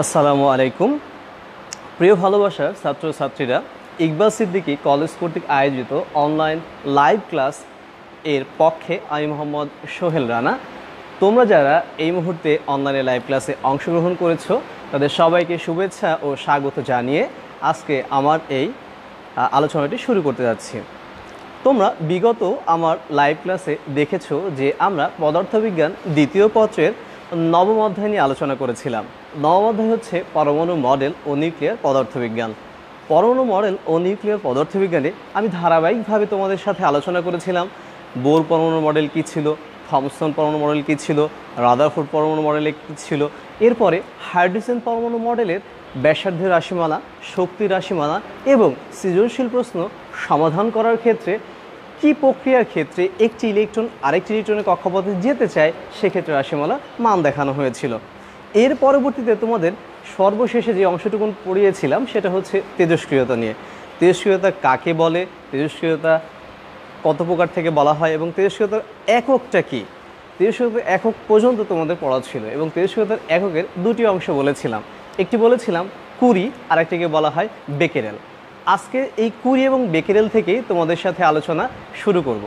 আসসালামু আলাইকুম। প্রিয় ভালোবাসার ছাত্রছাত্রীরা, ইকবাল সিদ্দিকী কলেজ কর্তৃক আয়োজিত অনলাইন লাইভ ক্লাস এর পক্ষে আমি মোহাম্মদ সোহেল রানা। তোমরা যারা এই মুহূর্তে অনলাইনে লাইভ ক্লাসে অংশগ্রহণ করেছো তাদের সবাইকে শুভেচ্ছা ও স্বাগত জানিয়ে আজকে আমার এই আলোচনাটি শুরু করতে যাচ্ছি। তোমরা বিগত আমার লাইভ ক্লাসে দেখেছো যে আমরা পদার্থবিজ্ঞান দ্বিতীয় পত্রের নবম অধ্যায় নিয়ে আলোচনা করেছিলাম। নবম অধ্যায় হচ্ছে পরমাণু মডেল ও নিউক্লিয়ার পদার্থবিজ্ঞান। পরমাণু মডেল ও নিউক্লিয়ার পদার্থবিজ্ঞানে আমি ধারাবাহিকভাবে তোমাদের সাথে আলোচনা করেছিলাম বোর পরমাণু মডেল কী ছিল, থমসন পরমাণু মডেল কী ছিল, রাদারফোর্ড পরমাণু মডেলে কী ছিল, এরপরে হাইড্রোজেন পরমাণু মডেলের ব্যাসার্ধের রাশিমালা, শক্তির রাশিমালা এবং সৃজনশীল প্রশ্ন সমাধান করার ক্ষেত্রে কী প্রক্রিয়ার ক্ষেত্রে একটি ইলেকট্রন আরেকটি ইলেকট্রনের কক্ষপথে যেতে চায় সেক্ষেত্রে রাশিমালা মান দেখানো হয়েছিল। এর পরবর্তীতে তোমাদের সর্বশেষে যে অংশটুকু পড়িয়েছিলাম সেটা হচ্ছে তেজস্ক্রিয়তা নিয়ে। তেজস্ক্রিয়তা কাকে বলে, তেজস্ক্রিয়তা কত প্রকার থেকে বলা হয় এবং তেজস্ক্রিয়তার এককটা কী, তেজস্ক্রিয়তার একক পর্যন্ত তোমাদের পড়া ছিল এবং তেজস্ক্রিয়তার এককের দুটি অংশ বলেছিলাম। একটি বলেছিলাম কুরি, আরেকটিকে বলা হয় বেকেরেল। আজকে এই কুরি এবং বেকেরেল থেকেই তোমাদের সাথে আলোচনা শুরু করব।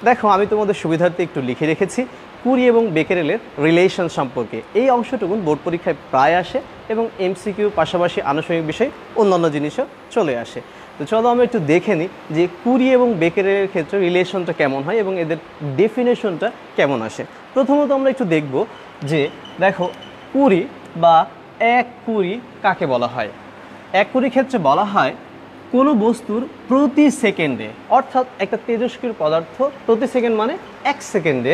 দেখো, আমি তোমাদের সুবিধার্থে একটু লিখে রেখেছি কুরি এবং বেকেরেলের রিলেশন সম্পর্কে। এই অংশটুকু বোর্ড পরীক্ষায় প্রায় আসে এবং এমসিকিউ পাশাপাশি আনুষঙ্গিক বিষয় অন্যান্য জিনিসও চলে আসে। তো চলো আমরা একটু দেখে নিই যে কুরি এবং বেকেরেলের ক্ষেত্রে রিলেশনটা কেমন হয় এবং এদের ডেফিনেশনটা কেমন আসে। প্রথমত আমরা একটু দেখব যে দেখো কুরি বা এক কুরি কাকে বলা হয়। এক কুরি ক্ষেত্রে বলা হয় কোনো বস্তুর প্রতি সেকেন্ডে, অর্থাৎ একটা তেজস্ক্রিয় পদার্থ প্রতি সেকেন্ড মানে এক সেকেন্ডে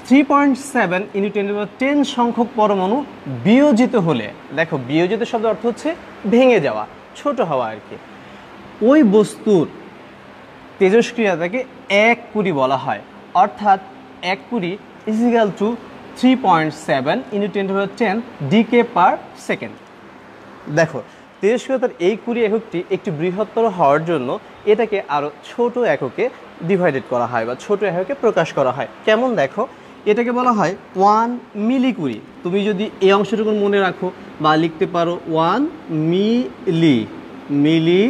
3.7 × 10 সংখ্যক পরমাণু বিয়োজিত হলে, দেখো বিয়োজিত শব্দের অর্থ হচ্ছে ভেঙে যাওয়া, ছোট হওয়া আর কি, ওই বস্তুর তেজস্ক্রিয়তাকে এক কুরি বলা হয়। অর্থাৎ এক কুরি = 3.7 × 10 DK/s। দেখো, তেজস্ক্রিয়তার এই কুরি এককটি একটি বৃহত্তর হওয়ার জন্য এটাকে আরও ছোট এককে ডিভাইডেড করা হয় বা ছোট এককে প্রকাশ করা হয়। কেমন দেখো, এটাকে বলা হয় 1 মিলি কুরি। তুমি যদি এই অংশটুকু মনে রাখো বা লিখতে পারো 1 মিলি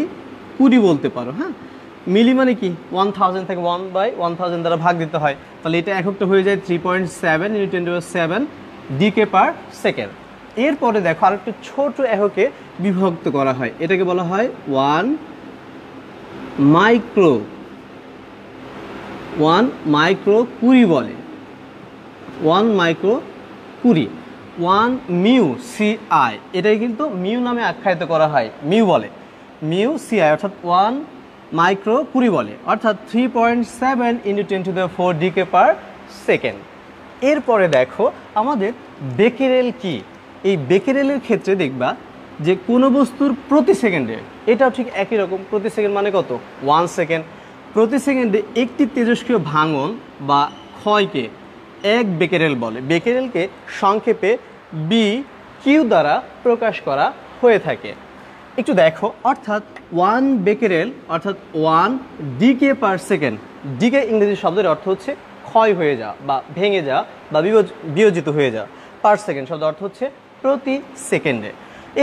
কুরি বলতে পারো। হ্যাঁ, মিলি মানে কি 1000 থেকে 1/1000 দ্বারা ভাগ দিতে হয়, তাহলে এটা এককটা হয়ে যায় 3.7 × 10⁻⁷ DK/s। এরপরে দেখো আরেকটা ছোট এককে বিভক্ত করা হয়, এটাকে বলা হয় 1 মাইক্রো কুরি বলে। 1 মাইক্রো কুরি। 1 মিউ CI, এটাই কিন্তু মিউ নামে আখ্যায়িত করা হয়, মিউ বলে, মিউ CI অর্থাৎ 1 মাইক্রো কুরি বলে, অর্থাৎ 3.7 × 10⁴ DK/s। এরপরে দেখো আমাদের বেকেরেল কি। এই বেকেরেলের ক্ষেত্রে দেখবা যে কোনো বস্তুর প্রতি সেকেন্ডে, এটাও ঠিক একই রকম, প্রতি সেকেন্ড মানে কত 1 সেকেন্ড, প্রতি সেকেন্ডে একটি তেজস্ক্রিয় ভাঙন বা ক্ষয়কে এক বেকেরেল বলে। বেকেরেলকে সংক্ষেপে BQ দ্বারা প্রকাশ করা হয়ে থাকে। একটু দেখো, অর্থাৎ 1 বেকেরেল অর্থাৎ 1 DK/s। ডিকে ইংরেজি শব্দের অর্থ হচ্ছে ক্ষয় হয়ে যাওয়া বা ভেঙে যাওয়া বা বিয়োজিত হয়ে যাওয়া। পার সেকেন্ড শব্দের অর্থ হচ্ছে প্রতি সেকেন্ডে।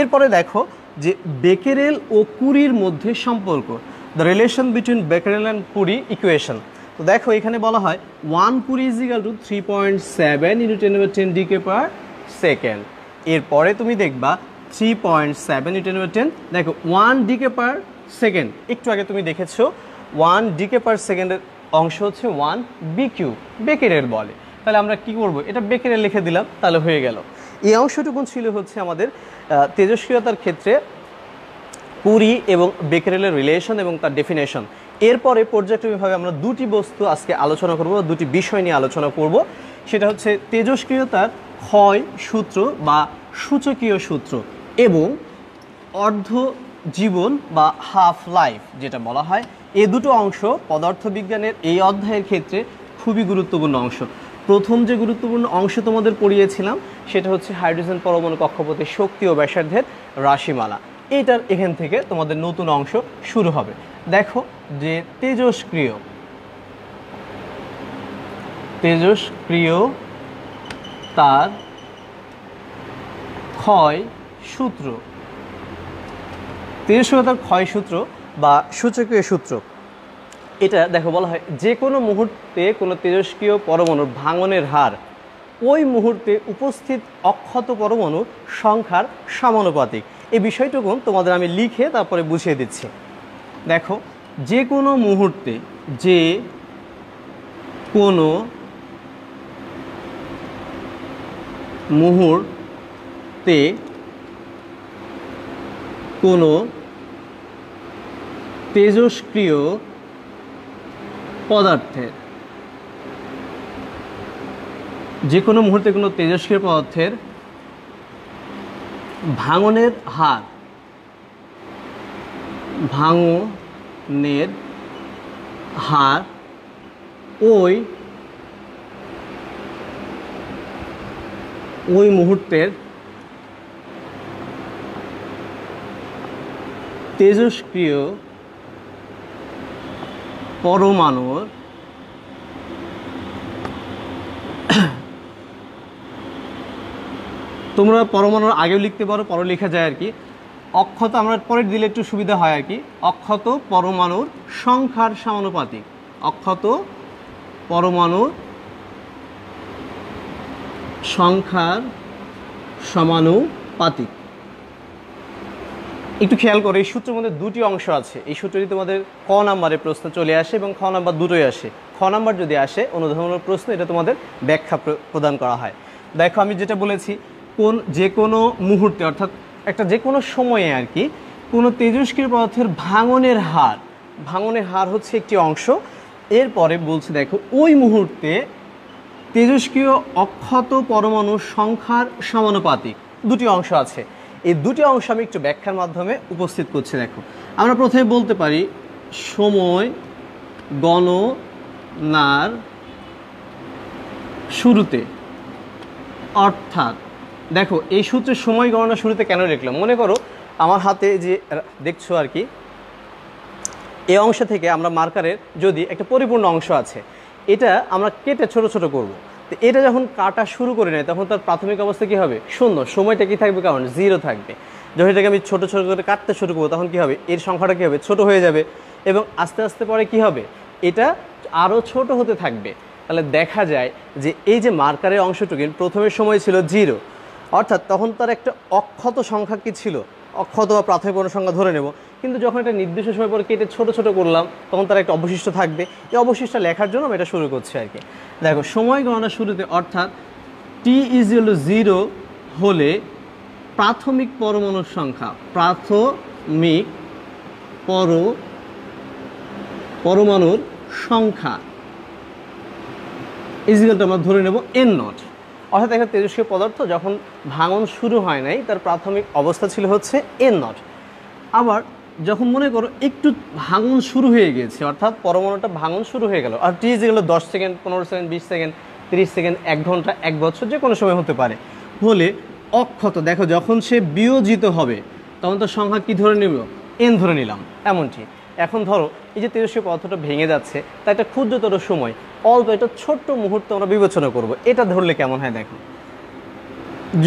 এরপরে দেখো যে বেকেরেল ও কুরির মধ্যে সম্পর্ক, the relation between Becquerel and Curie equation. তো দেখো এখানে বলা হয় 1 কুরি = 3.7 × 10⁻⁻10 DK/s। এরপরে তুমি দেখবা 3.7 × 10⁻10, দেখো 1 DK/s। একটু আগে তুমি দেখেছো 1 DK/s এর অংশ হচ্ছে 1 BQ, বেকেরেল বলে। তাহলে আমরা কি করব, এটা বেকেরেল লিখে দিলাম, তাহলে হয়ে গেল। এই অংশটুকু ছিল হচ্ছে আমাদের তেজস্ক্রিয়তার ক্ষেত্রে কুরি এবং বেকেরেলের রিলেশন এবং তার ডেফিনেশন। এরপরে পর্যায়ক্রমিকভাবে আমরা দুটি বস্তু আজকে আলোচনা করব, দুটি বিষয় নিয়ে আলোচনা করব। সেটা হচ্ছে তেজস্ক্রিয়তার ক্ষয় সূত্র বা সূচকীয় সূত্র এবং অর্ধ জীবন বা হাফ লাইফ যেটা বলা হয়। এই দুটো অংশ পদার্থবিজ্ঞানের এই অধ্যায়ের ক্ষেত্রে খুবই গুরুত্বপূর্ণ অংশ। প্রথম যে গুরুত্বপূর্ণ অংশ তোমাদের পড়িয়েছিলাম সেটা হচ্ছে হাইড্রোজেন পরমাণু কক্ষপথে শক্তি ও ব্যাসার্ধের রাশিমালা। এটার এখান থেকে তোমাদের নতুন অংশ শুরু হবে। দেখো যে তেজস্ক্রিয় তার ক্ষয় সূত্র, তেজস্ক্রিয়তার ক্ষয় সূত্র বা সূচকীয় সূত্র। এটা দেখো বলা হয় যে কোনো মুহূর্তে কোনো তেজস্ক্রিয় পরমাণুর ভাঙনের হার ওই মুহূর্তে উপস্থিত অক্ষত পরমাণু সংখ্যার সমানুপাতিক। এই বিষয়টুকু তোমাদের আমি লিখে তারপরে বুঝিয়ে দিচ্ছি। দেখো যে কোনো মুহূর্তে, যে কোনো মুহূর্তে কোনো তেজস্ক্রিয় পদার্থের, যে কোনো মুহূর্তে কোনো তেজস্ক্রিয় পদার্থের ভাঙনের হার, ভাঙনের হার ওই মুহূর্তের তেজস্ক্রিয় পরমাণুর তোমরা পরমাণুর আগেও লিখতে পারো, পরে লেখা যায় আর কি। অক্ষত আমরা পরে দিলে একটু সুবিধা হয় আর কি। অক্ষত পরমাণুর সংখ্যার সমানুপাতিক, অক্ষত পরমাণুর সংখ্যার সমানুপাতিক। একটু খেয়াল করো, এই সূত্রের মধ্যে দুটি অংশ আছে। এই সূত্রটি তোমাদের ক নাম্বারে প্রশ্ন চলে আসে এবং খ নাম্বার দুটোই আসে। খ নাম্বার যদি আসে অনুধাবনের প্রশ্ন, এটা তোমাদের ব্যাখ্যা প্রদান করা হয়। দেখো আমি যেটা বলেছি, যে কোনো মুহূর্তে অর্থাৎ একটা যে কোনো সময়ে আর কি কোনো তেজস্ক্রিয় পদার্থের ভাঙনের হার হচ্ছে একটি অংশ। এরপরে বলছে দেখো ওই মুহূর্তে তেজস্ক্রিয় অক্ষত পরমাণুর সংখ্যার সমানুপাতিক দুটি অংশ আছে। এই দুটি অংশ আমি একটু ব্যাখ্যার মাধ্যমে উপস্থিত করছি। দেখো আমরা প্রথমে বলতে পারি সময় গণনার শুরুতে, অর্থাৎ দেখো এই সূত্রের সময় গণনার শুরুতে কেন লিখলাম, মনে করো আমার হাতে যে দেখছো আর কি, এই অংশ থেকে আমরা মার্কারের যদি একটা পরিপূর্ণ অংশ আছে, এটা আমরা কেটে ছোট ছোট করব। তো এটা যখন কাটা শুরু করে নেয় তখন তার প্রাথমিক অবস্থা কী হবে, শূন্য। সময়টা কী থাকবে, কারণ জিরো থাকবে। যখন এটাকে আমি ছোট ছোট করে কাটতে শুরু করবো তখন কী হবে, এর সংখ্যাটা কী হবে, ছোট হয়ে যাবে এবং আস্তে আস্তে পরে কী হবে, এটা আরও ছোট হতে থাকবে। তাহলে দেখা যায় যে এই যে মার্কারের অংশটুকু প্রথমের সময় ছিল জিরো, অর্থাৎ তখন তার একটা অক্ষত সংখ্যা কী ছিল, অক্ষত বা প্রাথমিক কোনো সংখ্যা ধরে নেব। কিন্তু যখন এটা নির্দিষ্ট সময় পরে কেটে ছোট ছোট করলাম তখন তার একটা অবশিষ্ট থাকবে। এই অবশিষ্ট লেখার জন্য আমি এটা শুরু করছি আর কি। দেখো সময় গণনার শুরুতে অর্থাৎ t=0 হলে প্রাথমিক পরমাণুর সংখ্যা, প্রাথমিক পরমাণুর সংখ্যা ইজিক্যাল টু আমরা ধরে নেব n0। অর্থাৎ একটা তেজস্ক্রিয় পদার্থ যখন ভাঙন শুরু হয় নাই তার প্রাথমিক অবস্থা ছিল হচ্ছে n0। আবার যখন মনে করো একটু ভাঙন শুরু হয়ে গেছে, অর্থাৎ পরমাণুটা ভাঙন শুরু হয়ে গেল, আর টি যেগুলো 10 সেকেন্ড, 15 সেকেন্ড, 20 সেকেন্ড, 30 সেকেন্ড, 1 ঘন্টা, 1 বছর, যে কোনো সময় হতে পারে, হলে অক্ষত দেখো যখন সে বিয়োজিত হবে তখন তার সংখ্যা কী ধরে নিব, n ধরে নিলাম। এমনটি এখন ধরো এই যে তেজস্ক্রিয় পদার্থটা ভেঙে যাচ্ছে, তা একটা ক্ষুদ্রতর সময়, অল্প একটা ছোট্ট মুহূর্ত আমরা বিবেচনা করব। এটা ধরলে কেমন হয় দেখো,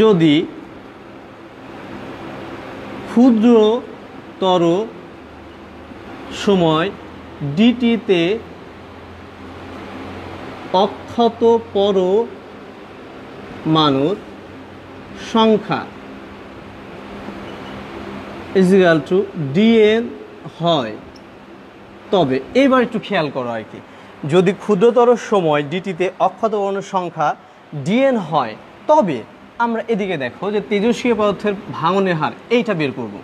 যদি ক্ষুদ্রতর সময় ডিটিতে অক্ষত পরমাণুর সংখ্যা ইজিক্যাল টু dn হয়, তবে এবার একটু খেয়াল করো আর কি, যদি ক্ষুদ্রতর সময় ডিটিতে অক্ষত পরমাণুর সংখ্যা dn হয়, তবে আমরা এদিকে দেখো যে তেজস্ক্রিয় পদার্থের ভাঙনের হার এইটা বের করব।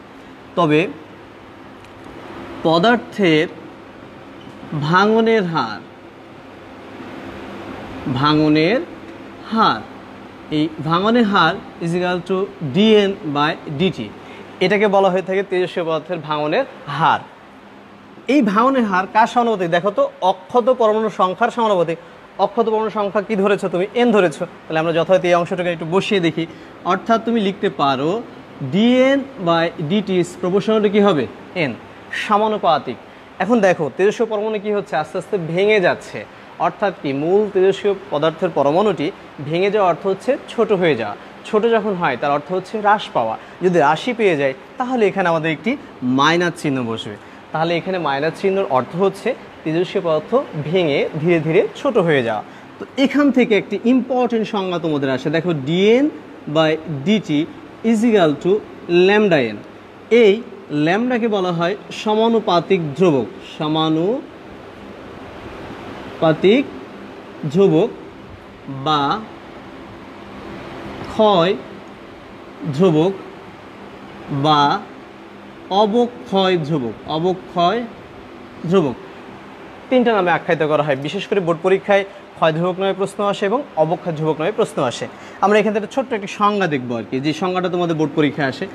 তবে পদার্থের ভাঙনের হার এই ভাঙনের হার ইজিক্যাল টু dn/dt, এটাকে বলা হয়ে থাকে তেজস্ক্রিয় পদার্থের ভাঙনের হার। এই ভাঙনের হার কার সমানুপাতিক, দেখো তো অক্ষত পরমাণুর সংখ্যার সমানুপাতিক। অক্ষত পরমাণুর সংখ্যা কি ধরেছো তুমি, n ধরেছো, তাহলে আমরা যথাযথ এই অংশটাকে একটু বসিয়ে দেখি। অর্থাৎ তুমি লিখতে পারো dn/dt প্রপোর্শনাল কি হবে, n, সমানুপাতিক। এখন দেখো তেজস্ক্রিয় পরমাণু কি হচ্ছে, আস্তে আস্তে ভেঙে যাচ্ছে। অর্থাৎ কি, মূল তেজস্ক্রিয় পদার্থের পরমাণুটি ভেঙে যাওয়া অর্থ হচ্ছে ছোট হয়ে যাওয়া। ছোট যখন হয় তার অর্থ হচ্ছে হ্রাস পাওয়া। যদি রাশি পেয়ে যায় তাহলে এখানে আমাদের একটি মাইনাস চিহ্ন বসবে। তাহলে এখানে মাইনাস চিহ্নর অর্থ হচ্ছে তেজস্ক্রিয় পদার্থ ভেঙে ধীরে ধীরে ছোট হয়ে যাওয়া। তো এখান থেকে একটি ইম্পর্টেন্ট সংজ্ঞা তোমাদের আসে, দেখো dN by dt is equal to lambda n। এই ল্যামডাকে বলা হয় সমানুপাতিক ধ্রুবক, সমানুপাতিক ধ্রুবক বা ক্ষয় ধ্রুবক বা অবক্ষয় ধ্রুবক, অবক্ষয় ধ্রুবক তিনটা নামে আখ্যায়িত করা হয়। বিশেষ করে বোর্ড পরীক্ষায় ক্ষয় ধ্রুবক নামে প্রশ্ন আসে এবং অবক্ষয় ধ্রুবক নামে প্রশ্ন আসে। আমরা এখান থেকে ছোট্ট একটি সংজ্ঞা দেখবো আর কি, যে সংজ্ঞাটা তোমাদের বোর্ড পরীক্ষায় আসে।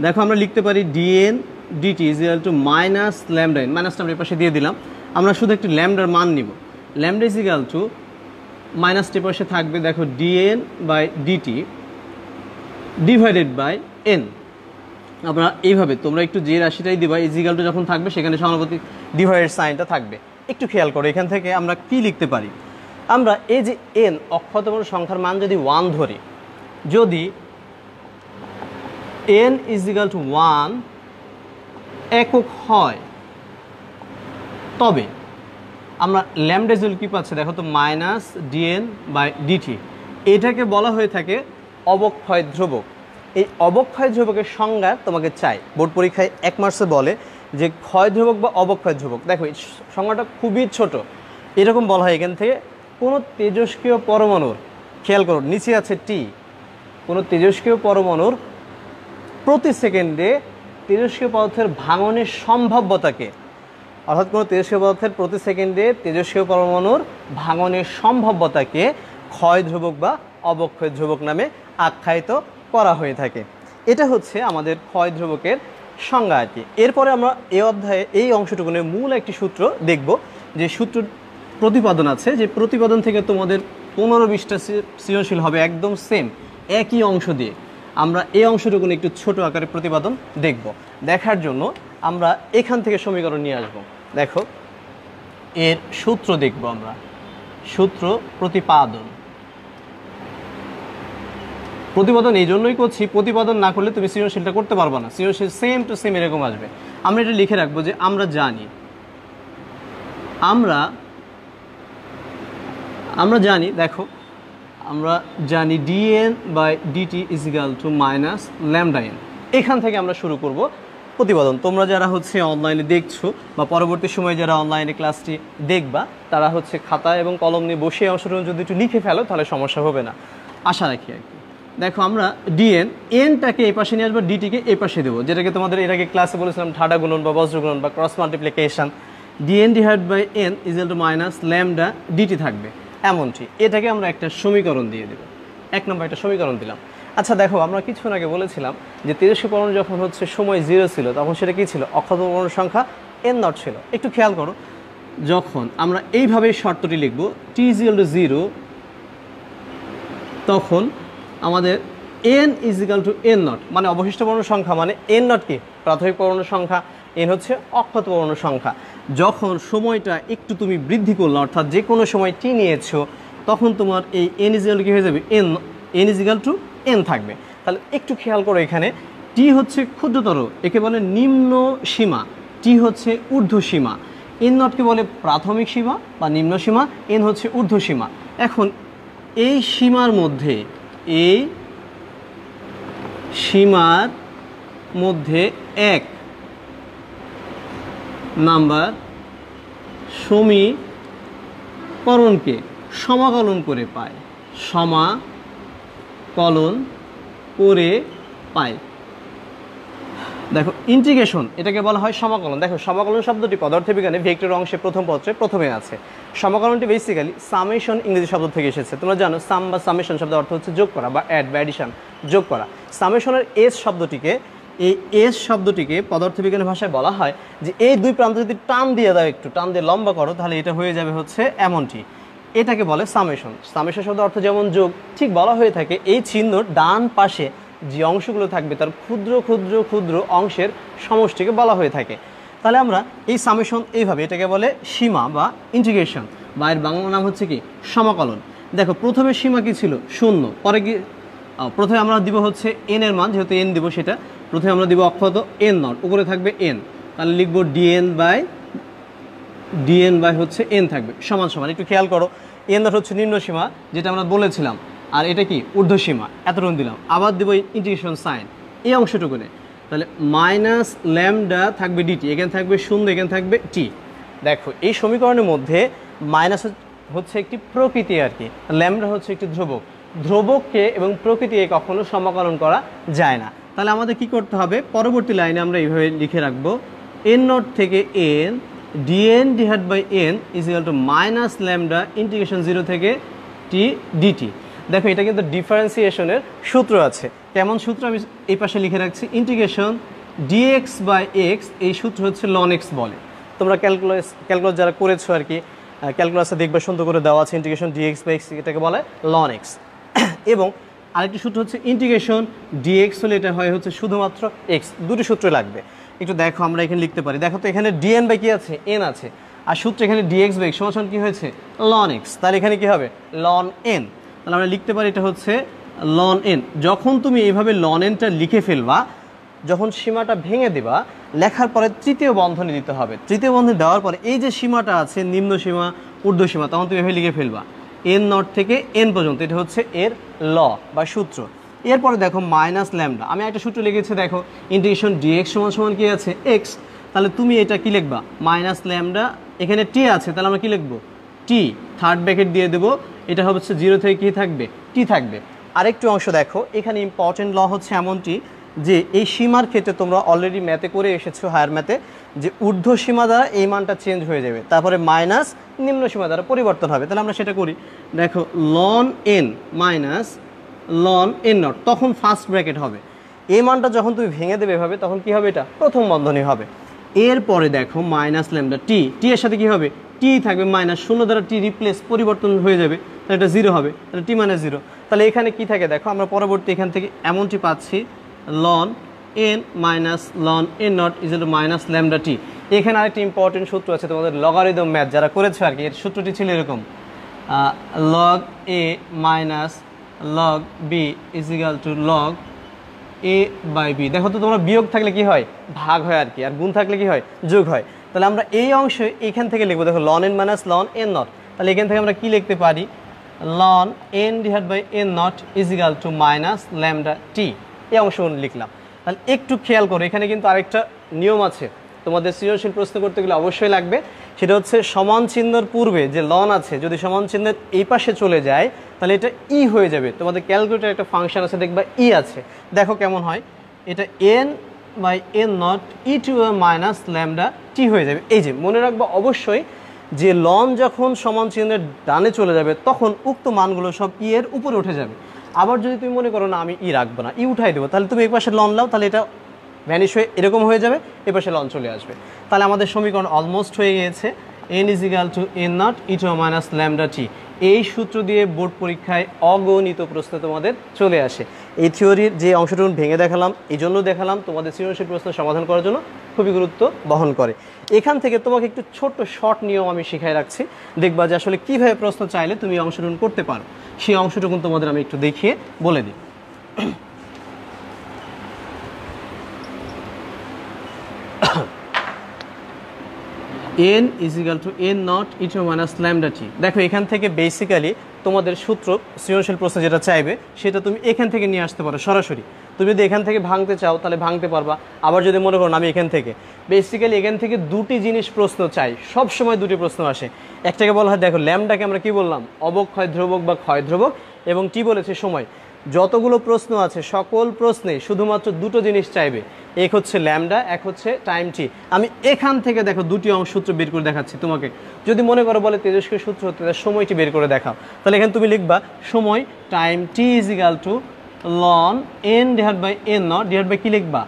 দেখো আমরা লিখতে পারি dN dt is equal to minus lambda n, মাইনাসটা আমরা এই পাশে দিয়ে দিলাম। আমরা শুধু একটি ল্যামডার মান নিব, ল্যামডা ইজ ইকুয়াল টু মাইনাসটি পাশে থাকবে, দেখো dN by dt divided by n। আমরা এইভাবে তোমরা একটু যে রাশিটাই দিবা ইজ ইকুয়াল টু যখন থাকবে সেখানে সমানুপাতিক ডিভাইডেড সাইনটা থাকবে। একটু খেয়াল করো এখান থেকে আমরা কি লিখতে পারি। আমরা এই যে n অক্ষতম সংখ্যার মান যদি 1 ধরি, যদি n ইজ ইকুয়াল টু 1 একক হয়, তবে আমরা ল্যামডা ইকুয়াল কি পাচ্ছি, দেখো তো মাইনাস dN বাই dt। এটাকে বলা হয়ে থাকে অবক্ষয় ধ্রুবক। এই অবক্ষয় ধ্রুবকের সংজ্ঞা তোমাকে চাই, বোর্ড পরীক্ষায় 1 মার্কসে বলে যে ক্ষয় ধ্রুবক বা অবক্ষয় ধ্রুবক। দেখো এই সংজ্ঞাটা খুবই ছোট, এরকম বলা হয় এখান থেকে কোনো তেজস্ক্রিয় পরমাণুর, খেয়াল করো নিচে আছে টি, কোনো তেজস্ক্রিয় পরমাণুর প্রতি সেকেন্ডে তেজস্ক্রিয় পদার্থের ভাঙনের সম্ভাব্যতাকে, অর্থাৎ কোনো তেজস্ক্রিয় পদার্থের প্রতি সেকেন্ডে তেজস্ক্রিয় পরমাণুর ভাঙনের সম্ভাব্যতাকে ক্ষয় ধ্রুবক বা অবক্ষয় ধ্রুবক নামে আখ্যায়িত করা হয়ে থাকে। এটা হচ্ছে আমাদের ক্ষয় ধ্রুবকের সংজ্ঞা আর কি। এরপরে আমরা এই অধ্যায়ে এই অংশটুকুনের মূল একটি সূত্র দেখব, যে সূত্র প্রতিপাদন আছে, যে প্রতিপাদন থেকে তোমাদের 15-20টা সৃজনশীল হবে একদম সেম একই অংশ দিয়ে। আমরা এই অংশটুকুন একটু ছোট আকারে প্রতিপাদন দেখব। দেখার জন্য আমরা এখান থেকে সমীকরণ নিয়ে আসব। দেখো এর সূত্র দেখব আমরা, সূত্র প্রতিপাদন। প্রতিপাদন এই জন্যই করছি, প্রতিপাদন না করলে তুমি সৃজনশীলটা করতে পারবে না, সৃজনশীল সেম টু সেম এরকম আসবে। আমরা এটা লিখে রাখবো যে আমরা জানি, দেখো আমরা জানি dN by dt is equal to minus lambda n। এখান থেকে আমরা শুরু করব প্রতিপাদন। তোমরা যারা হচ্ছে অনলাইনে দেখছো বা পরবর্তী সময়ে যারা অনলাইনে ক্লাসটি দেখবা, তারা হচ্ছে খাতা এবং কলম নিয়ে বসে অংশগ্রহণ যদি একটু লিখে ফেলো তাহলে সমস্যা হবে না, আশা রাখি আর কি। দেখো আমরা dN, nটাকে এই পাশে নিয়ে আসবো, dtকে এই পাশে দেবো, যেটাকে তোমাদের এর আগে ক্লাসে বলেছিলাম ঠাডা গুণন বা বজ্র গুণন বা cross multiplication. dN divide by n is equal to minus lambda dt থাকবে এমনটি। এটাকে আমরা একটা সমীকরণ দিয়ে দেবো, 1 নম্বর একটা সমীকরণ দিলাম। আচ্ছা দেখো আমরা কিছুক্ষণ আগে বলেছিলাম যে তেজস্ক্রিয় পরমাণু যখন হচ্ছে সময় 0 ছিল তখন সেটা কি ছিল, অক্ষত পরমাণুর সংখ্যা n0 ছিল। একটু খেয়াল করো, যখন আমরা এইভাবে শর্তটি লিখব t ইজ ইকুয়াল টু 0, তখন আমাদের n is equal two n0, মানে অবশিষ্ট পরমাণুর সংখ্যা, মানে n0 কি প্রাথমিক পরমাণুর সংখ্যা, n হচ্ছে অক্ষত পরমাণুর সংখ্যা। যখন সময়টা একটু তুমি বৃদ্ধি করলো, অর্থাৎ যে কোনো সময় t নিয়েছো, তখন তোমার এই n ইজ ইকুয়াল টু কি হয়ে যাবে, n is equal two n থাকবে। তাহলে একটু খেয়াল করো, এখানে t হচ্ছে ক্ষুদ্রতর, একে বলে নিম্ন সীমা, t হচ্ছে ঊর্ধ্ব সীমা, n0কে বলে প্রাথমিক সীমা বা নিম্ন সীমা, n হচ্ছে ঊর্ধ্ব সীমা। এখন এই সীমার মধ্যে, এই সীমার মধ্যে 1 নাম্বার সমীকরণকে সমাকলন করে পায়, সমাকলন করে পায়। দেখো ইন্টিগ্রেশন, এটাকে বলা হয় সমাকলন। দেখো সমাকলন শব্দটি পদার্থবিজ্ঞানে ভেক্টর অংশে প্রথম পত্রে প্রথমে আছে। সমাকলনটি বেসিক্যালি সামেশন ইংরেজি শব্দ থেকে এসেছে। তোমরা জানো সাম বা সামেশন শব্দের অর্থ হচ্ছে যোগ করা বা অ্যাড বা অ্যাডিশন, যোগ করা। সামেশনের এস শব্দটিকে, এই এস শব্দটিকে পদার্থবিজ্ঞানের ভাষায় বলা হয় যে এই দুই প্রান্ত যদি টান দিয়ে দাও, একটু টান দিয়ে লম্বা করো, তাহলে এটা হয়ে যাবে হচ্ছে এমনটি। এটাকে বলে সামেশন। সামেশন শব্দের অর্থ যেমন যোগ, ঠিক বলা হয়ে থাকে এই চিহ্নর ডান পাশে যে অংশগুলো থাকবে তার ক্ষুদ্র ক্ষুদ্র ক্ষুদ্র অংশের সমষ্টিকে বলা হয়ে থাকে। তাহলে আমরা এই সামেশন এইভাবে, এটাকে বলে সীমা বা ইন্টিগ্রেশন, বা এর বাংলা নাম হচ্ছে কি সমাকলন। দেখো প্রথমে সীমা কি ছিল, 0, পরে কি প্রথমে আমরা দিব হচ্ছে এন এর মান, যেহেতু এন দিব সেটা প্রথমে আমরা দিব অক্ষত এন নট, উপরে থাকবে এন, তাহলে লিখবো ডিএন বাই হচ্ছে এন থাকবে সমান সমান। একটু খেয়াল করো, এন নট হচ্ছে নিম্ন সীমা যেটা আমরা বলেছিলাম, আর এটা কি ঊর্ধ্ব সীমা, এতটুকু দিলাম। আবার দেবো ইন্টিগ্রেশন সাইন এই অংশটুকুনে, তাহলে মাইনাস ল্যামডা থাকবে ডিটি, এখানে থাকবে শূন্য, এখানে থাকবে টি। দেখো এই সমীকরণের মধ্যে মাইনাস হচ্ছে একটি প্রকৃতি আর কি, ল্যামডা হচ্ছে একটি ধ্রুবক, ধ্রুবককে এবং প্রকৃতিকে কখনো সমাকলন করা যায় না। তাহলে আমাদের কি করতে হবে, পরবর্তী লাইনে আমরা এইভাবে লিখে রাখবো এন নট থেকে n dN divide by n is equal to minus lambda integration 0 থেকে টি ডিটি। দেখো এটা কিন্তু ডিফারেন্সিয়েশনের সূত্র আছে। কেমন সূত্র আমি এই পাশে লিখে রাখছি, ইন্টিগ্রেশন ডিএক্স বাই এক্স, এই সূত্র হচ্ছে লন এক্স বলে। তোমরা ক্যালকুলাস যারা করেছো আর কি, ক্যালকুলাসে দেখবে সুন্দর করে দেওয়া আছে ইন্টিগ্রেশন ডিএক্স বাই এক্স, এটাকে বলে লন এক্স। এবং আরেকটি সূত্র হচ্ছে ইন্টিগ্রেশন ডিএক্স হলে এটা হয় হচ্ছে শুধুমাত্র এক্স, দুটি সূত্র লাগবে। একটু দেখো আমরা এখানে লিখতে পারি, দেখো তো এখানে ডিএন বাই কি আছে, এন আছে, আর সূত্র এখানে ডিএক্স বাই এক্স সমান কি হয়েছে, লন এক্স, তাহলে এখানে কি হবে লন এন। তাহলে আমরা লিখতে পারি এটা হচ্ছে লন এন। যখন তুমি এইভাবে লন এনটা লিখে ফেলবা, যখন সীমাটা ভেঙে দেবা, লেখার পরে তৃতীয় বন্ধনী দিতে হবে। তৃতীয় বন্ধনী দেওয়ার পরে এই যে সীমাটা আছে নিম্ন সীমা ঊর্ধ্ব সীমা, তখন তুমি এভাবে লিখে ফেলবা এন নট থেকে এন পর্যন্ত, এটা হচ্ছে এর ল বা সূত্র। এরপরে দেখো মাইনাস ল্যামডা, আমি একটা সূত্র লিখেছি দেখো ইন্টিগ্রেশন ডিএক্স সমান সমান কি আছে এক্স, তাহলে তুমি এটা কি লিখবা মাইনাস ল্যামডা, এখানে টি আছে তাহলে আমরা কি লিখবো টি, থার্ড ব্র্যাকেট দিয়ে দেবো, এটা হচ্ছে 0 থেকে কি থাকবে টি থাকবে। আরেকটু অংশ দেখো, এখানে ইম্পর্টেন্ট ল হচ্ছে এমনটি যে এই সীমার ক্ষেত্রে তোমরা অলরেডি ম্যাথে করে এসেছো, হায়ার ম্যাথে, যে ঊর্ধ্ব সীমা দ্বারা এই মানটা চেঞ্জ হয়ে যাবে, তারপরে মাইনাস নিম্ন সীমা দ্বারা পরিবর্তন হবে। তাহলে আমরা সেটা করি, দেখো ln n minus ln n naught, তখন ফার্স্ট ব্র্যাকেট হবে। এই মানটা যখন তুমি ভেঙে দেবে এভাবে, তখন কি হবে, এটা প্রথম বন্ধনী হবে। এরপরে দেখো মাইনাস ল্যামডা টি, টি এর সাথে কি হবে টি থাকবে, মাইনাস শূন্য দ্বারা টি রিপ্লেস পরিবর্তন হয়ে যাবে, তাহলে এটা 0 হবে, তাহলে টি মাইনাস 0। তাহলে এখানে কি থাকে দেখো, আমরা পরবর্তী এখান থেকে এমনটি পাচ্ছি ln n minus ln n naught is equal to minus lambda t. এখানে আরেকটি ইম্পর্টেন্ট সূত্র আছে, তোমাদের লগারিদম ম্যাথ যারা করেছে আর কি, এর সূত্রটি ছিল এরকম, log a minus log b is equal to log a by b. দেখো তো তোমরা বিয়োগ থাকলে কি হয় ভাগ হয় আর কি, আর গুণ থাকলে কি হয় যোগ হয়। তাহলে আমরা এই অংশে এখান থেকে লিখবো, দেখো ln n minus ln n naught, তাহলে এখান থেকে আমরা কি লিখতে পারি ln n divide by n naught is equal to minus lambda t, এই অংশ লিখলাম। তাহলে একটু খেয়াল করো, এখানে কিন্তু আরেকটা নিয়ম আছে, তোমাদের সৃজনশীল প্রশ্ন করতে গেলে অবশ্যই লাগবে, সেটা হচ্ছে সমান চিহ্নের পূর্বে যে লন আছে যদি সমান চিহ্নের এই পাশে চলে যায় তাহলে এটা ই হয়ে যাবে। তোমাদের ক্যালকুলেটর একটা ফাংশন আছে দেখবা ই আছে, দেখো কেমন হয়, এটা n by n naught e to minus lambda t হয়ে যাবে। এই যে মনে রাখবো অবশ্যই যে লন যখন সমান চিহ্নের ডানে চলে যাবে তখন উক্ত মানগুলো সব ই এর উপরে উঠে যাবে। আবার যদি তুমি মনে করো না আমি ই রাখবো না, ই উঠাই দেবো, তাহলে তুমি এই পাশে লন লাও, তাহলে এটা ভ্যানিশ হয়ে এরকম হয়ে যাবে, এ পাশে লন চলে আসবে। তাহলে আমাদের সমীকরণ অলমোস্ট হয়ে গিয়েছে, n is equal to n naught e to minus lambda t. এই সূত্র দিয়ে বোর্ড পরীক্ষায় অগণিত প্রশ্ন তোমাদের চলে আসে। এই থিওরির যে অংশটুকু ভেঙে দেখালাম, এই জন্য দেখালাম তোমাদের সৃজনশীল প্রশ্ন সমাধান করার জন্য খুবই গুরুত্ব বহন করে। এখান থেকে তোমাকে একটু ছোট্ট শর্ট নিয়ম আমি শিখাই রাখছি, দেখবা যে আসলে কীভাবে প্রশ্ন চাইলে তুমি অংশগ্রহণ করতে পারো, সেই অংশটুকু তোমাদের আমি একটু দেখিয়ে বলে দিই। N is equal to n naught e to minus lambda t. দেখো এখান থেকে বেসিক্যালি তোমাদের সূত্র সৃজনশীল প্রশ্ন যেটা চাইবে সেটা তুমি এখান থেকে নিয়ে আসতে পারো সরাসরি। তুমি যদি এখান থেকে ভাঙতে চাও তাহলে ভাঙতে পারবা, আবার যদি মনে করো আমি এখান থেকে, বেসিক্যালি এখান থেকে দুটি জিনিস প্রশ্ন চাই, সব সময় দুটি প্রশ্ন আসে। একটাকে বলা হয়, দেখো ল্যামডাকে আমরা কি বললাম, অবক্ষয় ধ্রুবক বা ক্ষয় ধ্রুবক, এবং টি বলেছে সময়। যতগুলো প্রশ্ন আছে সকল প্রশ্নে শুধুমাত্র দুটো জিনিস চাইবে, এক হচ্ছে ল্যামডা, এক হচ্ছে টাইম টি। আমি এখান থেকে দেখো দুটি সূত্র বের করে দেখাচ্ছি তোমাকে। যদি মনে করো বলে তেজস্ক্রিয় সূত্র হতে সময়টি বের করে দেখাও, তাহলে এখানে তুমি লিখবা সময় time t is equal to ln n divide by n naught divide by কি লিখবা,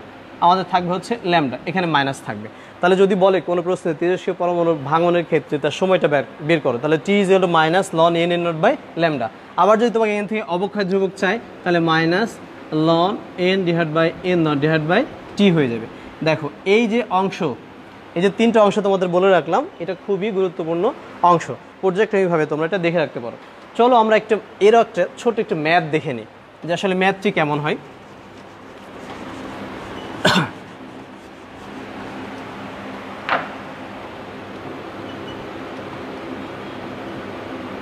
আমাদের থাকবে হচ্ছে ল্যামডা, এখানে মাইনাস থাকবে। তাহলে যদি বলে কোনো প্রশ্নে তেজস্ক্রিয় পরমাণু ভাঙনের ক্ষেত্রে তার সময়টা বের করো, তাহলে t is equal to minus ln n n naught by lambda. আবার যদি তোমাকে এখান থেকে অবক্ষয় ধ্রুবক চাই তাহলে minus ln n divide by n naught divide by t হয়ে যাবে। দেখো এই যে অংশ, এই যে তিনটা অংশ তোমাদের বলে রাখলাম, এটা খুবই গুরুত্বপূর্ণ অংশ, পর্যায়ক্রমিকভাবে তোমরা এটা দেখে রাখতে পারো। চলো আমরা একটা ছোট একটা ম্যাথ দেখে নিই। যে আসলে ম্যাথটি কেমন হয়।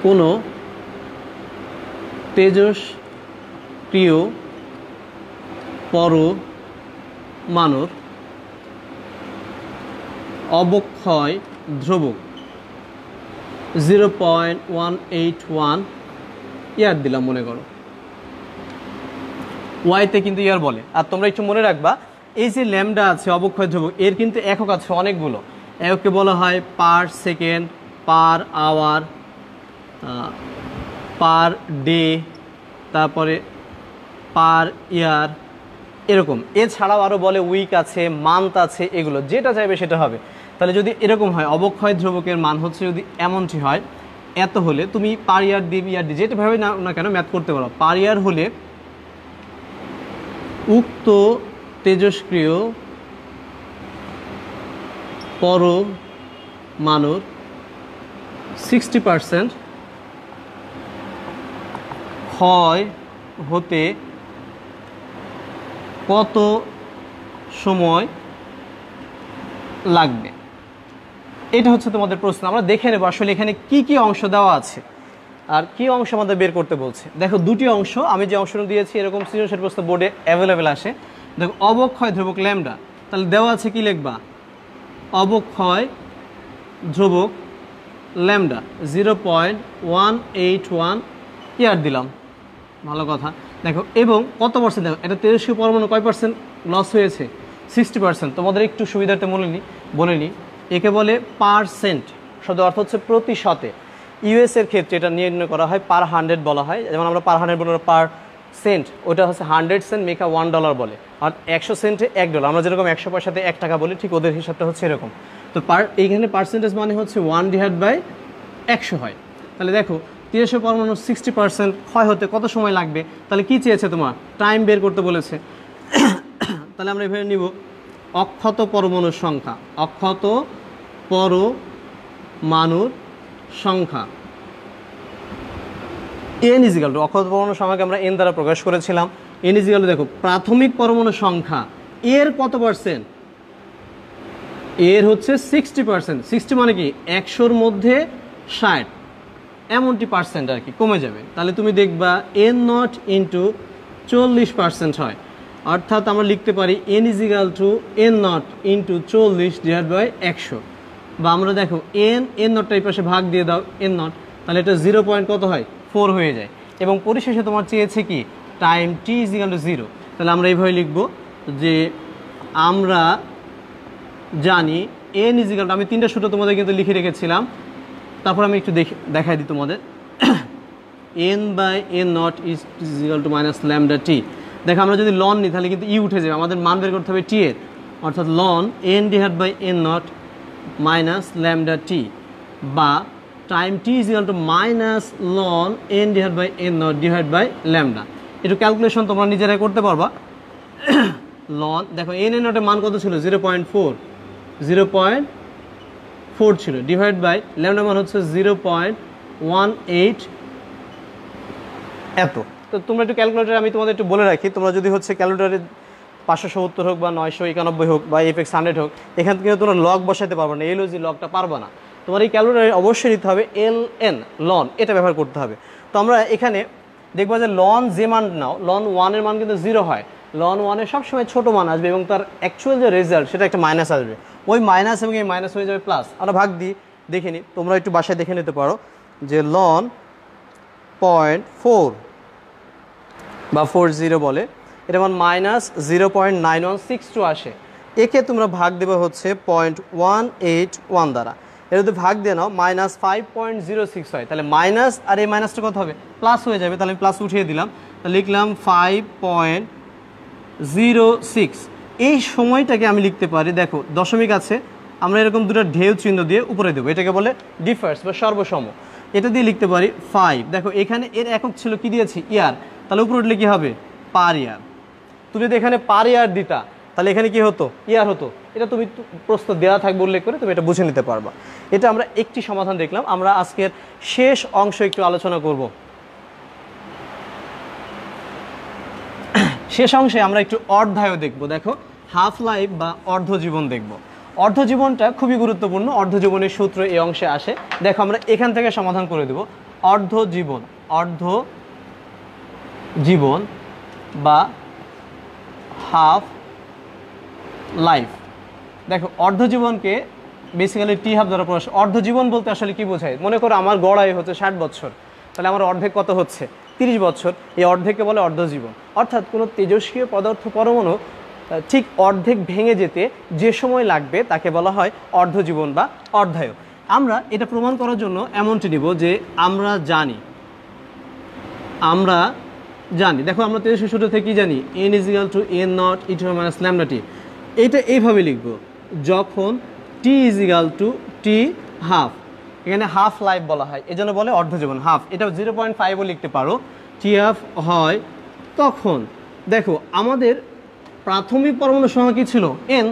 কোনো তেজস্ক্রিয় পরমাণুর অবক্ষয় ধ্রুবক 0.181 ইয়ার দিলাম মনে করো, ওয়াইতে কিন্তু ইয়ার বলে। আর তোমরা একটু মনে রাখবা এই যে ল্যামডা আছে অবক্ষয় ধ্রুবক, এর কিন্তু একক আছে অনেকগুলো। এককে বলা হয় per second, per hour, per day, তারপরে পার ইয়ার, এরকম। এছাড়াও আরও বলে উইক আছে, মান্থ আছে, এগুলো যেটা চাইবে সেটা হবে। তাহলে যদি এরকম হয় অবক্ষয় ধ্রুবকের মান হচ্ছে যদি এমনটি হয় এত হলে তুমি পার ইয়ার ডি ইয়ার ডি যেটাভাবে না কেন ম্যাথ করতে পারো। পার ইয়ার হলে উক্ত তেজস্ক্রিয় পরমাণুর 60% ক্ষয় হতে কত সময় লাগবে, এটা হচ্ছে তোমাদের প্রশ্ন। আমরা দেখে নেব আসলে এখানে কি কি অংশ দেওয়া আছে আর কি অংশ আমাদের বের করতে বলছে। দেখো দুটি অংশ, আমি যে অংশটা দিয়েছি এরকম সৃজনশীল প্রশ্ন বোর্ডে অ্যাভেলেবেল আসে। দেখো অবক্ষয় ধ্রুবক ল্যামডা, তাহলে দেওয়া আছে কি লিখবা, অবক্ষয় ধ্রুবক ল্যামডা 0.181 ইয়ার দিলাম, ভালো কথা। দেখো এবং কত পার্সেন্ট, দেখো এটা তেজস্ক্রিয় পরমাণু কয় পার্সেন্ট লস হয়েছে, 60%। তোমাদের একটু সুবিধার্থে বলে নিই, একে বলে পারসেন্ট, শব্দ অর্থ হচ্ছে প্রতিশতে। ইউএস এর ক্ষেত্রে এটা নির্ণয় করা হয় পার 100 বলা হয়, যেমন আমরা পার 100 বলি, পার সেন্ট ওটা হচ্ছে 100 সেন্ট মেকা $1 বলে, আর 100 সেন্টে $1। আমরা যেরকম 100 পয়সাতে 1 টাকা বলি, ঠিক ওদের হিসাবটা হচ্ছে এরকম। তো এইখানে পার্সেন্টেজ মানে হচ্ছে 1/100 হয়। তাহলে দেখো তেজস্ক্রিয় পরমাণু 60% ক্ষয় হতে কত সময় লাগবে, তাহলে কি চেয়েছে তোমার, টাইম বের করতে বলেছে। তাহলে আমরা এভাবে নিব অক্ষত পরমাণুর সংখ্যা, অক্ষত পরমাণুর সংখ্যা n ইজিক্যাল টু, অক্ষত পরমাণুর সংখ্যাকে আমরা n দ্বারা প্রকাশ করেছিলাম। n ইজিক্যাল টু দেখো প্রাথমিক পরমাণু সংখ্যা এর কত পার্সেন্ট, এর হচ্ছে 60%। 60 মানে কি 100-র মধ্যে 60, এমনটি পার্সেন্ট আর কি কমে যাবে। তাহলে তুমি দেখবা n0 ইন্টু 40% হয়, অর্থাৎ আমরা লিখতে পারি n is equal two n0 into 40/100। বা আমরা দেখো n0টা এই পাশে ভাগ দিয়ে দাও n0, তাহলে এটা 0. কত হয় 4 হয়ে যায়। এবং পরিশেষে তোমার চেয়েছে কি টাইম t ইজিক্যাল টু 0। তাহলে আমরা এইভাবে লিখব যে আমরা জানি n ইজিক্যাল টু, আমি 3টা সূত্র তোমাদের কিন্তু লিখে রেখেছিলাম, তারপর আমি একটু দেখাই দিই তোমাদের। n/n0 is equal to minus lambda t. দেখো আমরা যদি লন নিই তাহলে কিন্তু ই উঠে যাবে, আমাদের মান বের করতে হবে টি এর, অর্থাৎ loan n/n0 minus lambda t, বা time t is equal to minus ln n/n0 divide by lambda. একটু ক্যালকুলেশন তোমরা নিজেরাই করতে পারবা। লন দেখো n/n0 এর মান কত ছিল 0.4 ছিল, ডিভাইড বাই ল্যামডা মান হচ্ছে 0.18 এত। তো তোমরা একটু ক্যালকুলেটারে আমি তোমাদের একটু বলে রাখি, তোমরা যদি হচ্ছে ক্যালকুলেটারে 570 হোক বা 991 হোক বা FX100 হোক, এখান থেকে তোমরা লগ বসাতে পারবে না, LOG লগটা পারবে না। তোমার এই ক্যালকুলেটারে অবশ্যই নিতে হবে LN, লন, এটা ব্যবহার করতে হবে। তো আমরা এখানে দেখবো যে লন যে মান নাও, লন 1 এর মান কিন্তু 0 হয়, লন 1 এর সবসময় ছোটো মান আসবে এবং তার অ্যাকচুয়াল যে রেজাল্ট সেটা একটা মাইনাস আসবে, ওই মাইনাস এবং এই মাইনাস হয়ে যাবে প্লাস। আমরা ভাগ দিই, দেখে নিই, তোমরা একটু বাসায় দেখে নিতে পারো যে লন 0.4 বা 40 বলে, এটা মান মাইনাস 0.9162 আসে। একে তোমরা ভাগ দেবে হচ্ছে 0.181 দ্বারা, এর যদি ভাগ দিয়ে নাও মাইনাস 5.06 হয়, তাহলে মাইনাস আর এই মাইনাসটা কত হবে প্লাস হয়ে যাবে। তাহলে আমি প্লাস উঠিয়ে দিলাম, তাহলে লিখলাম 5.06। এই সময়টাকে আমি লিখতে পারি, দেখো দশমিক আছে, আমরা এরকম দুটো ঢেউ চিহ্ন দিয়ে উপরে দেবো, এটাকে বলে ডিফার্স বা সর্বসম, এটা দিয়ে লিখতে পারি 5। দেখো এখানে এর একক ছিল কি দিয়েছি ইয়ার, তাহলে উপরে উঠলে কী হবে পার ইয়ার। তুমি যদি এখানে পার ইয়ার দিতা তাহলে এখানে কি হতো ইয়ার হতো, এটা তুমি প্রশ্ন দেওয়া থাকবে উল্লেখ করে তুমি এটা বুঝে নিতে পারবা। এটা আমরা একটি সমাধান দেখলাম। আমরা আজকের শেষ অংশ একটু আলোচনা করব। শেষ অংশে আমরা একটু অর্ধায়ু দেখব। দেখো হাফ লাইফ বা অর্ধজীবন দেখব। অর্ধজীবনটা খুবই গুরুত্বপূর্ণ। অর্ধজীবনের সূত্র এই অংশে আসে। দেখো আমরা এখান থেকে সমাধান করে দেব। অর্ধজীবন বা হাফ লাইফ। দেখো অর্ধজীবনকে বেসিক্যালি টি হাফ দ্বারা প্রকাশ। অর্ধজীবন বলতে আসলে কি বোঝায়? মনে করো আমার গড় আয়ু হচ্ছে 60 বছর, তাহলে আমার অর্ধেক কত হচ্ছে? 30 বছর। এই অর্ধেককে বলে অর্ধজীবন। অর্থাৎ কোনো তেজস্ক্রিয় পদার্থ পরমাণু ঠিক অর্ধেক ভেঙে যেতে যে সময় লাগবে তাকে বলা হয় অর্ধজীবন বা অর্ধায়ু। আমরা এটা প্রমাণ করার জন্য এমনটি নিব যে আমরা জানি, দেখো আমরা তেজস্ক্রিয় সূত্র থেকে কি জানি? n = n0 e⁻ λt। এটা এইভাবে লিখব, যখন t = t হাফ, এখানে হাফ লাইফ বলা হয়, এজন্য বলে অর্ধজীবন হাফ। এটা 0.5ও লিখতে পারো, টি হাফ হয় তখন। দেখো আমাদের প্রাথমিক পরমাণু সংখ্যা কি ছিল? n।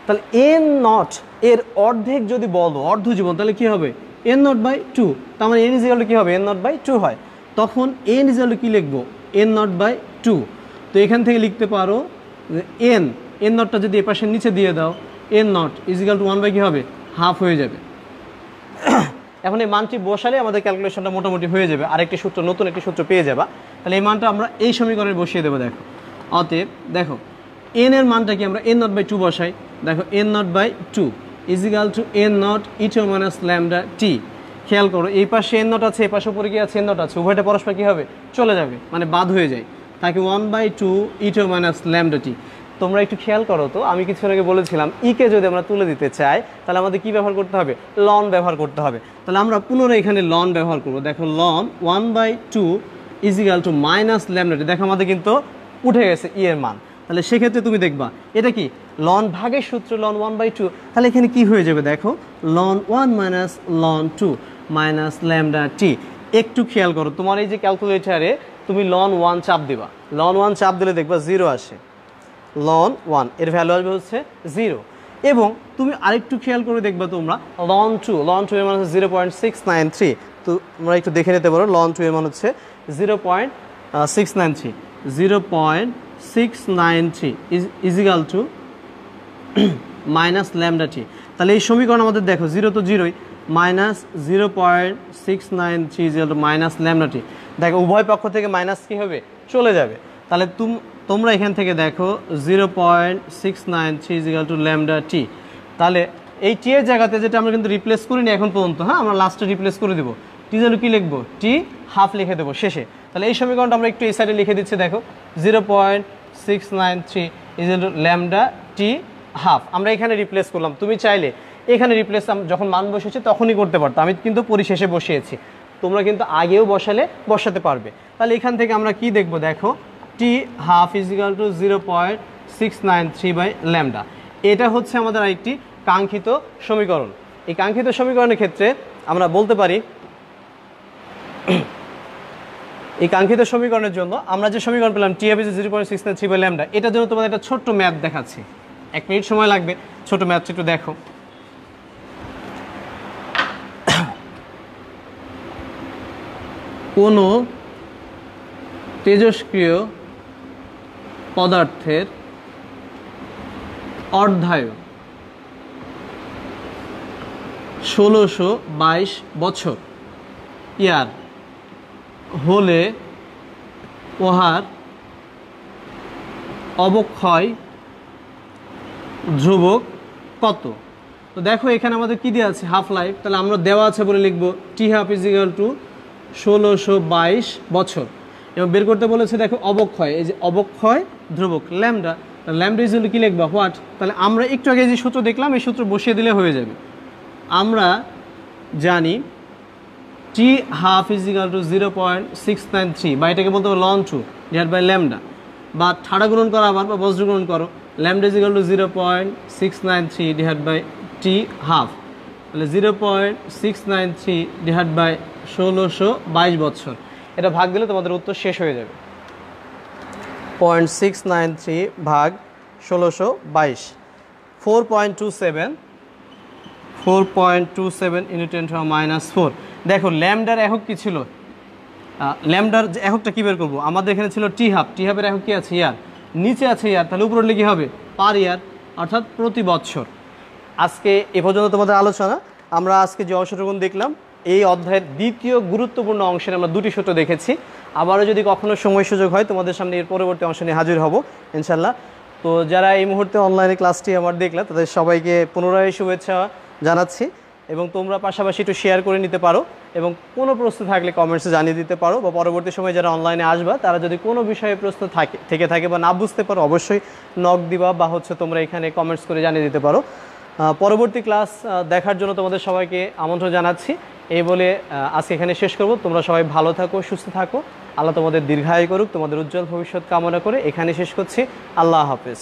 তাহলে n0 এর অর্ধেক যদি বলো অর্ধজীবন, তাহলে কি হবে? n0/2। তার মানে n = কি হবে? n0/2 হয়। তখন n = কি লিখবো? n0/2। তো এখান থেকে লিখতে পারো যে n0টা যদি এপাশে নিচে দিয়ে দাও, n0 = 1/, কি হবে? হাফ হয়ে যাবে। এখন এই মানটি বসালে আমাদের ক্যালকুলেশনটা মোটামুটি হয়ে যাবে। আরেকটি সূত্র, নতুন একটি সূত্র পেয়ে যাবা। তাহলে এই মানটা আমরা এই সমীকরণে বসিয়ে দেবো। দেখো অতএব দেখো n এর মানটা কি? আমরা n0/2 বসাই। দেখো n0/2 = n0 e⁻ λt। খেয়াল করো এই পাশে n0 আছে, এই পাশে উপরে কি আছে? n0 আছে। উভয়টা পরস্পর কি হবে? চলে যাবে, মানে বাদ হয়ে যায়। তাকে 1/2 e⁻ λt। তোমরা একটু খেয়াল করো তো, আমি কিছুক্ষণ আগে বলেছিলাম কে যদি আমরা তুলে দিতে চাই তাহলে আমাদের কি ব্যবহার করতে হবে? লন ব্যবহার করতে হবে। তাহলে আমরা পুনরায় এখানে লন ব্যবহার করব। দেখো লন 1/2 = λt। দেখো আমাদের কিন্তু উঠে গেছে এর মান। তাহলে সেক্ষেত্রে তুমি দেখবা এটা কি লন ভাগের সূত্র, লন 1/2। তাহলে এখানে কি হয়ে যাবে? দেখো লন 1 - লন 2 - λt। একটু খেয়াল করো, তোমার এই যে ক্যালকুলেটারে তুমি লন 1 চাপ দিবা। লন 1 চাপ দিলে দেখবা 0 আসে। লন 1 এর ভ্যালু আসবে হচ্ছে 0। এবং তুমি আরেকটু খেয়াল করে দেখবা তোমরা লন 2 এর মান হচ্ছে 0.693। তো তোমরা একটু দেখে নিতে পারো লন 2 এর মান হচ্ছে 0.693 = -λt। তাহলে এই সমীকরণ আমাদের দেখো 0 তো 0ই, -0.693 - λt। দেখো উভয় পক্ষ থেকে মাইনাস কি হবে? চলে যাবে। তাহলে তোমরা এখান থেকে দেখো 0.693 = λt। তাহলে এই টি এর জায়গাতে যেটা আমরা কিন্তু রিপ্লেস করিনি এখন পর্যন্ত, হ্যাঁ আমরা লাস্টে রিপ্লেস করে দেবো। টি যেন কি লিখবো? টি হাফ লিখে দেবো শেষে। তাহলে এই সমীকরণটা আমরা একটু এই সাইডে লিখে দিচ্ছি। দেখো 0.693 = λt হাফ। আমরা এখানে রিপ্লেস করলাম। তুমি চাইলে এখানে রিপ্লেস যখন মান বসেছে তখনই করতে পারতো, আমি কিন্তু পরিশেষে বসিয়েছি। তোমরা কিন্তু আগেও বসাতে পারবে। তাহলে এখান থেকে আমরা কি দেখব? দেখো টি হাফ = 0.693/λ। এটা হচ্ছে আমাদের আরেকটি কাঙ্ক্ষিত সমীকরণ। এই কাঙ্ক্ষিত সমীকরণের ক্ষেত্রে আমরা বলতে পারি, এই কাঙ্ক্ষিত সমীকরণের জন্য আমরা যে সমীকরণ পেলাম টি হাফ = 0.693/λ, এটার জন্য তোমাদের একটা ছোট্ট ম্যাথ দেখাচ্ছি। 1 মিনিট সময় লাগবে, ছোট ম্যাথটা একটু দেখো। কোনো তেজস্ক্রিয় পদার্থের অর্ধায়ু 1622 বছর ইয়ার হলে উহার অবক্ষয় ধ্রুবক কত? তো দেখো এখানে আমাদের কি দেওয়া আছে? Half life. তাহলে আমরা দেওয়া আছে বলে লিখব টি হাফ = 1622 বছর। এবং বের করতে বলেছে দেখো অবক্ষয়, এই যে অবক্ষয় ধ্রুবক ল্যামডা। ল্যামডা = কি লিখবা? হোয়াট। তাহলে আমরা একটু আগে যে সূত্র দেখলাম এই সূত্র বসিয়ে দিলে হয়ে যাবে। আমরা জানি টি হাফ = 0.693, বা এটাকে বলতে হবে লন 2 / ল্যামডা, বা ঠাড়া গুণন করো আবার, বা বজ্র গুণন করো। ল্যামডা = 0.693 / টি হাফ। তাহলে 0.693 / 1622 বছর। এটা ভাগ দিলে তোমাদের উত্তর শেষ হয়ে যাবে। 0.693 ভাগ 1622 4.27 × 10⁻⁴। দেখো ল্যামডার একক কি ছিল? ল্যামডার এসকটা কি বের করবো? আমাদের এখানে ছিল টি হাফ। টি হাফের একক কি আছে? ইয়ার। নিচে আছে ইয়ার, তাহলে উপরে উঠলে কী হবে? পার ইয়ার, অর্থাৎ প্রতি বৎসর। আজকে এ পর্যন্ত তোমাদের আলোচনা। আমরা আজকে যে অংশটুকু দেখলাম, এই অধ্যায়ের দ্বিতীয় গুরুত্বপূর্ণ অংশে আমরা দুটি সূত্র দেখেছি। আবারও যদি কখনো সময় সুযোগ হয় তোমাদের সামনে এর পরবর্তী অংশ নিয়ে হাজির হব ইনশাল্লাহ। তো যারা এই মুহূর্তে অনলাইনে ক্লাসটি আমার দেখলা তাদের সবাইকে পুনরায় শুভেচ্ছা জানাচ্ছি, এবং তোমরা পাশাপাশি একটু শেয়ার করে নিতে পারো, এবং কোনো প্রশ্ন থাকলে কমেন্টসে জানিয়ে দিতে পারো, বা পরবর্তী সময় যারা অনলাইনে আসবা তারা যদি কোনো বিষয়ে প্রশ্ন থাকে বা না বুঝতে পারো অবশ্যই নক দিবা, বা তোমরা এখানে কমেন্টস করে জানিয়ে দিতে পারো। পরবর্তী ক্লাস দেখার জন্য তোমাদের সবাইকে আমন্ত্রণ জানাচ্ছি। এই বলে আজকে এখানে শেষ করব। তোমরা সবাই ভালো থাকো, সুস্থ থাকো, আল্লাহ তোমাদের দীর্ঘায়ু করুক, তোমাদের উজ্জ্বল ভবিষ্যৎ কামনা করে এখানে শেষ করছি। আল্লাহ হাফেজ।